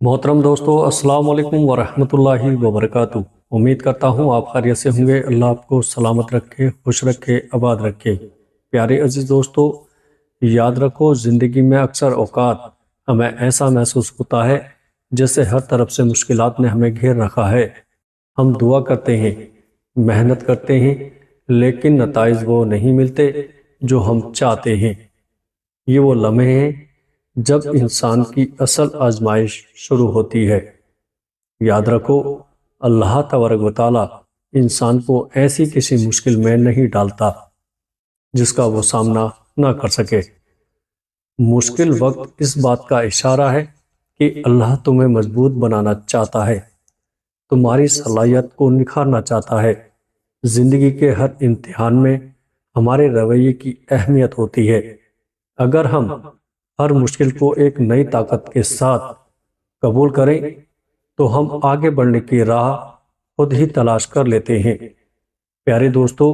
محترم دوستو، السلام علیکم ورحمۃ اللہ وبرکاتہ۔ امید کرتا ہوں آپ خیریت سے ہوں گے۔ اللہ آپ کو سلامت رکھے، خوش رکھے، آباد رکھے۔ پیارے عزیز دوستو، یاد رکھو، زندگی میں اکثر اوقات ہمیں ایسا محسوس ہوتا ہے جیسے ہر طرف سے مشکلات نے ہمیں گھیر رکھا ہے۔ ہم دعا کرتے ہیں، محنت کرتے ہیں، لیکن نتائج وہ نہیں ملتے جو ہم چاہتے ہیں۔ یہ وہ لمحے ہیں جب انسان کی اصل آزمائش شروع ہوتی ہے۔ یاد رکھو، اللہ تبارک و تعالیٰ انسان کو ایسی کسی مشکل میں نہیں ڈالتا جس کا وہ سامنا نہ کر سکے۔ مشکل وقت اس بات کا اشارہ ہے کہ اللہ تمہیں مضبوط بنانا چاہتا ہے، تمہاری صلاحیت کو نکھارنا چاہتا ہے۔ زندگی کے ہر امتحان میں ہمارے رویے کی اہمیت ہوتی ہے۔ اگر ہم ہر مشکل کو ایک نئی طاقت کے ساتھ قبول کریں تو ہم آگے بڑھنے کی راہ خود ہی تلاش کر لیتے ہیں۔ پیارے دوستو،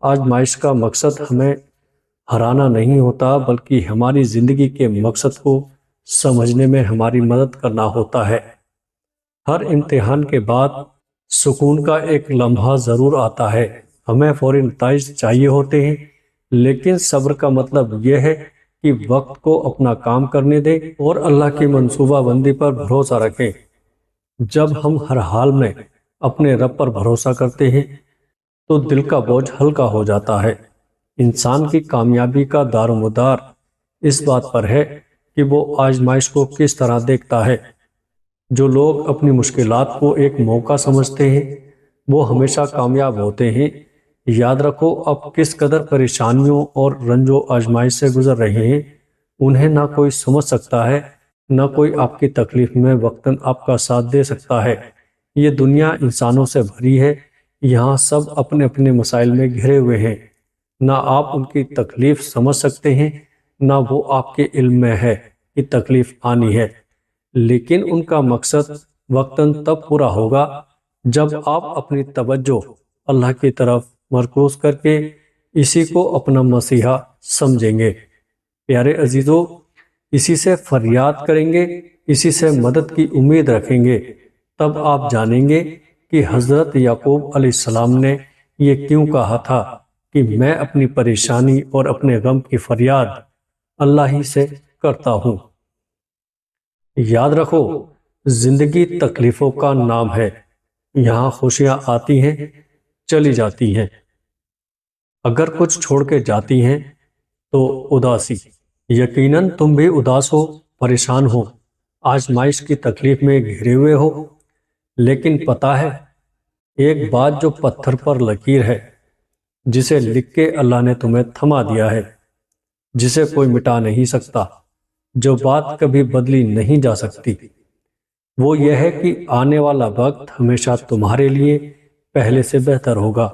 آزمائش کا مقصد ہمیں ہرانا نہیں ہوتا، بلکہ ہماری زندگی کے مقصد کو سمجھنے میں ہماری مدد کرنا ہوتا ہے۔ ہر امتحان کے بعد سکون کا ایک لمحہ ضرور آتا ہے۔ ہمیں فوری نتائج چاہیے ہوتے ہیں، لیکن صبر کا مطلب یہ ہے کہ وقت کو اپنا کام کرنے دیں اور اللہ کی منصوبہ بندی پر بھروسہ رکھیں۔ جب ہم ہر حال میں اپنے رب پر بھروسہ کرتے ہیں تو دل کا بوجھ ہلکا ہو جاتا ہے۔ انسان کی کامیابی کا دار و مدار اس بات پر ہے کہ وہ آزمائش کو کس طرح دیکھتا ہے۔ جو لوگ اپنی مشکلات کو ایک موقع سمجھتے ہیں وہ ہمیشہ کامیاب ہوتے ہیں۔ یاد رکھو، اب کس قدر پریشانیوں اور رنج و آزمائش سے گزر رہے ہیں، انہیں نہ کوئی سمجھ سکتا ہے، نہ کوئی آپ کی تکلیف میں وقتاً آپ کا ساتھ دے سکتا ہے۔ یہ دنیا انسانوں سے بھری ہے، یہاں سب اپنے اپنے مسائل میں گھرے ہوئے ہیں۔ نہ آپ ان کی تکلیف سمجھ سکتے ہیں، نہ وہ آپ کے علم میں ہے کہ تکلیف آنی ہے، لیکن ان کا مقصد وقتاً تب پورا ہوگا جب آپ اپنی توجہ اللہ کی طرف مرکوز کر کے اسی کو اپنا مسیحا سمجھیں گے۔ پیارے عزیزو، اسی سے فریاد کریں گے، اسی سے مدد کی امید رکھیں گے، تب آپ جانیں گے کہ حضرت یعقوب علیہ السلام نے یہ کیوں کہا تھا کہ میں اپنی پریشانی اور اپنے غم کی فریاد اللہ ہی سے کرتا ہوں۔ یاد رکھو، زندگی تکلیفوں کا نام ہے۔ یہاں خوشیاں آتی ہیں، چلی جاتی ہیں۔ اگر کچھ چھوڑ کے جاتی ہیں تو اداسی۔ یقیناً تم بھی اداس ہو، پریشان ہو، آزمائش کی تکلیف میں گھرے ہوئے ہو، لیکن پتہ ہے ایک بات جو پتھر پر لکیر ہے، جسے لکھ کے اللہ نے تمہیں تھما دیا ہے، جسے کوئی مٹا نہیں سکتا، جو بات کبھی بدلی نہیں جا سکتی، وہ یہ ہے کہ آنے والا وقت ہمیشہ تمہارے لیے پہلے سے بہتر ہوگا۔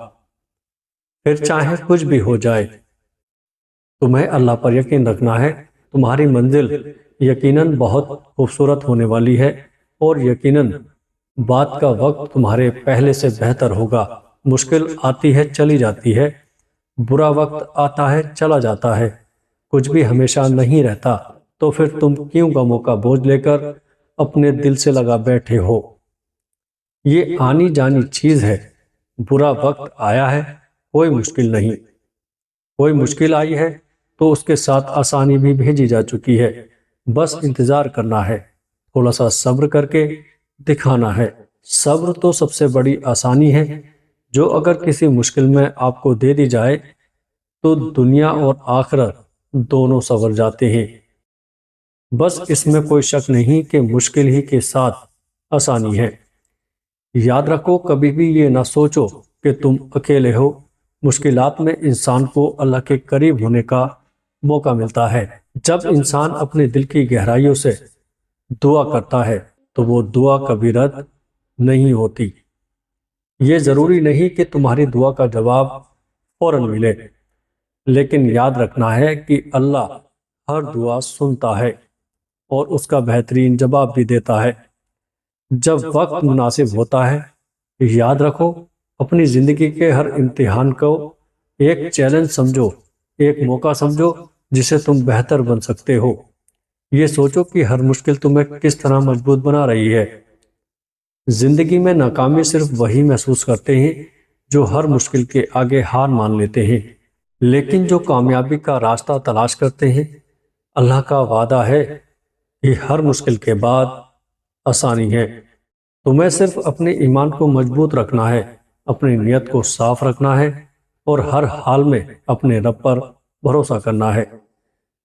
پھر چاہے کچھ بھی ہو جائے، تمہیں اللہ پر یقین رکھنا ہے۔ تمہاری منزل یقیناً بہت خوبصورت ہونے والی ہے، اور یقیناً بات کا وقت تمہارے پہلے سے بہتر ہوگا۔ مشکل آتی ہے، چلی جاتی ہے، برا وقت آتا ہے، چلا جاتا ہے، کچھ بھی ہمیشہ نہیں رہتا، تو پھر تم کیوں غموں کا بوجھ لے کر اپنے دل سے لگا بیٹھے ہو؟ یہ آنی جانی چیز ہے۔ برا وقت آیا ہے، کوئی مشکل نہیں، کوئی مشکل آئی ہے تو اس کے ساتھ آسانی بھی بھیجی جا چکی ہے، بس انتظار کرنا ہے، تھوڑا سا صبر کر کے دکھانا ہے۔ صبر تو سب سے بڑی آسانی ہے جو اگر کسی مشکل میں آپ کو دے دی جائے تو دنیا اور آخرت دونوں سنور جاتے ہیں۔ بس اس میں کوئی شک نہیں کہ مشکل ہی کے ساتھ آسانی ہے۔ یاد رکھو، کبھی بھی یہ نہ سوچو کہ تم اکیلے ہو۔ مشکلات میں انسان کو اللہ کے قریب ہونے کا موقع ملتا ہے۔ جب انسان اپنے دل کی گہرائیوں سے دعا کرتا ہے تو وہ دعا کبھی رد نہیں ہوتی۔ یہ ضروری نہیں کہ تمہاری دعا کا جواب فوراً ملے، لیکن یاد رکھنا ہے کہ اللہ ہر دعا سنتا ہے اور اس کا بہترین جواب بھی دیتا ہے جب وقت مناسب ہوتا ہے۔ یاد رکھو، اپنی زندگی کے ہر امتحان کو ایک چیلنج سمجھو، ایک موقع سمجھو جسے تم بہتر بن سکتے ہو۔ یہ سوچو کہ ہر مشکل تمہیں کس طرح مضبوط بنا رہی ہے۔ زندگی میں ناکامی صرف وہی محسوس کرتے ہیں جو ہر مشکل کے آگے ہار مان لیتے ہیں، لیکن جو کامیابی کا راستہ تلاش کرتے ہیں، اللہ کا وعدہ ہے کہ ہر مشکل کے بعد آسانی ہے۔ تمہیں صرف اپنے ایمان کو مضبوط رکھنا ہے، اپنی نیت کو صاف رکھنا ہے اور ہر حال میں اپنے رب پر بھروسہ کرنا ہے۔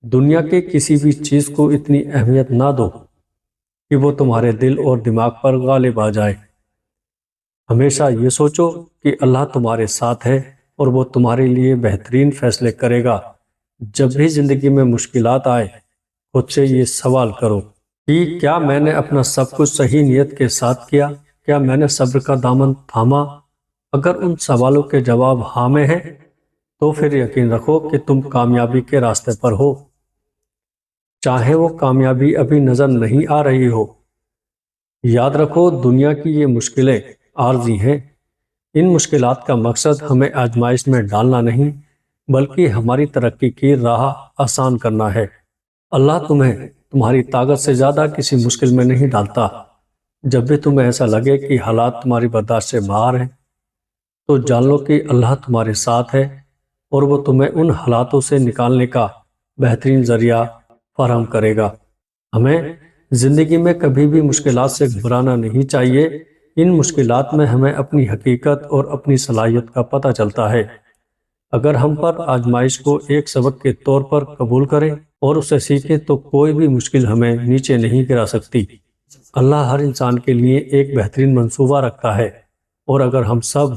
دنیا کے کسی بھی چیز کو اتنی اہمیت نہ دو کہ وہ تمہارے دل اور دماغ پر غالب آ جائے۔ ہمیشہ یہ سوچو کہ اللہ تمہارے ساتھ ہے اور وہ تمہارے لیے بہترین فیصلے کرے گا۔ جب بھی زندگی میں مشکلات آئے، خود سے یہ سوال کرو کہ کیا میں نے اپنا سب کچھ صحیح نیت کے ساتھ کیا؟ کیا میں نے صبر کا دامن تھاما؟ اگر ان سوالوں کے جواب ہاں میں ہیں، تو پھر یقین رکھو کہ تم کامیابی کے راستے پر ہو، چاہے وہ کامیابی ابھی نظر نہیں آ رہی ہو۔ یاد رکھو، دنیا کی یہ مشکلیں عارضی ہیں۔ ان مشکلات کا مقصد ہمیں آزمائش میں ڈالنا نہیں، بلکہ ہماری ترقی کی راہ آسان کرنا ہے۔ اللہ تمہیں تمہاری طاقت سے زیادہ کسی مشکل میں نہیں ڈالتا۔ جب بھی تمہیں ایسا لگے کہ حالات تمہاری برداشت سے باہر ہیں، تو جان لو کہ اللہ تمہارے ساتھ ہے اور وہ تمہیں ان حالاتوں سے نکالنے کا بہترین ذریعہ فراہم کرے گا۔ ہمیں زندگی میں کبھی بھی مشکلات سے گھبرانا نہیں چاہیے۔ ان مشکلات میں ہمیں اپنی حقیقت اور اپنی صلاحیت کا پتہ چلتا ہے۔ اگر ہم پر آزمائش کو ایک سبق کے طور پر قبول کریں اور اسے سیکھیں، تو کوئی بھی مشکل ہمیں نیچے نہیں گرا سکتی۔ اللہ ہر انسان کے لیے ایک بہترین منصوبہ رکھتا ہے، اور اگر ہم صبر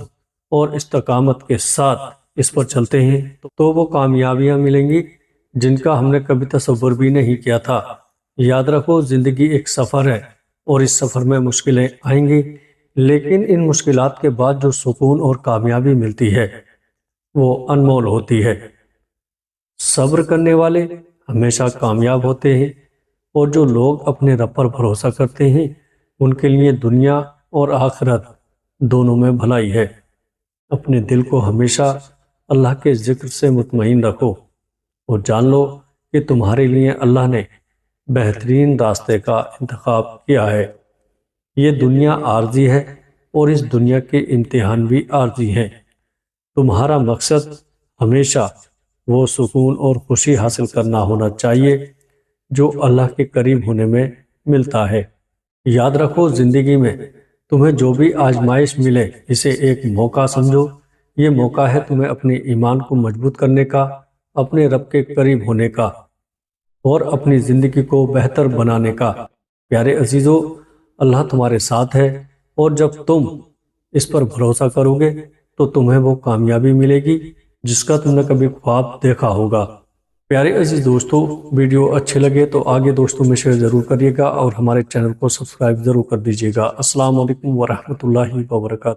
اور استقامت کے ساتھ اس پر چلتے ہیں تو وہ کامیابیاں ملیں گی جن کا ہم نے کبھی تصور بھی نہیں کیا تھا۔ یاد رکھو، زندگی ایک سفر ہے اور اس سفر میں مشکلیں آئیں گی، لیکن ان مشکلات کے بعد جو سکون اور کامیابی ملتی ہے وہ انمول ہوتی ہے۔ صبر کرنے والے ہمیشہ کامیاب ہوتے ہیں، اور جو لوگ اپنے رب پر بھروسہ کرتے ہیں ان کے لیے دنیا اور آخرت دونوں میں بھلائی ہے۔ اپنے دل کو ہمیشہ اللہ کے ذکر سے مطمئن رکھو اور جان لو کہ تمہارے لیے اللہ نے بہترین راستے کا انتخاب کیا ہے۔ یہ دنیا عارضی ہے اور اس دنیا کے امتحان بھی عارضی ہیں۔ تمہارا مقصد ہمیشہ وہ سکون اور خوشی حاصل کرنا ہونا چاہیے جو اللہ کے قریب ہونے میں ملتا ہے۔ یاد رکھو، زندگی میں تمہیں جو بھی آزمائش ملے اسے ایک موقع سمجھو۔ یہ موقع ہے تمہیں اپنے ایمان کو مضبوط کرنے کا، اپنے رب کے قریب ہونے کا اور اپنی زندگی کو بہتر بنانے کا۔ پیارے عزیزو، اللہ تمہارے ساتھ ہے، اور جب تم اس پر بھروسہ کرو گے تو تمہیں وہ کامیابی ملے گی جس کا تم نے کبھی خواب دیکھا ہوگا۔ پیارے عزیز دوستو، ویڈیو اچھے لگے تو آگے دوستوں میں شیئر ضرور کریے گا اور ہمارے چینل کو سبسکرائب ضرور کر دیجیے گا۔ السلام علیکم ورحمۃ اللہ وبرکاتہ۔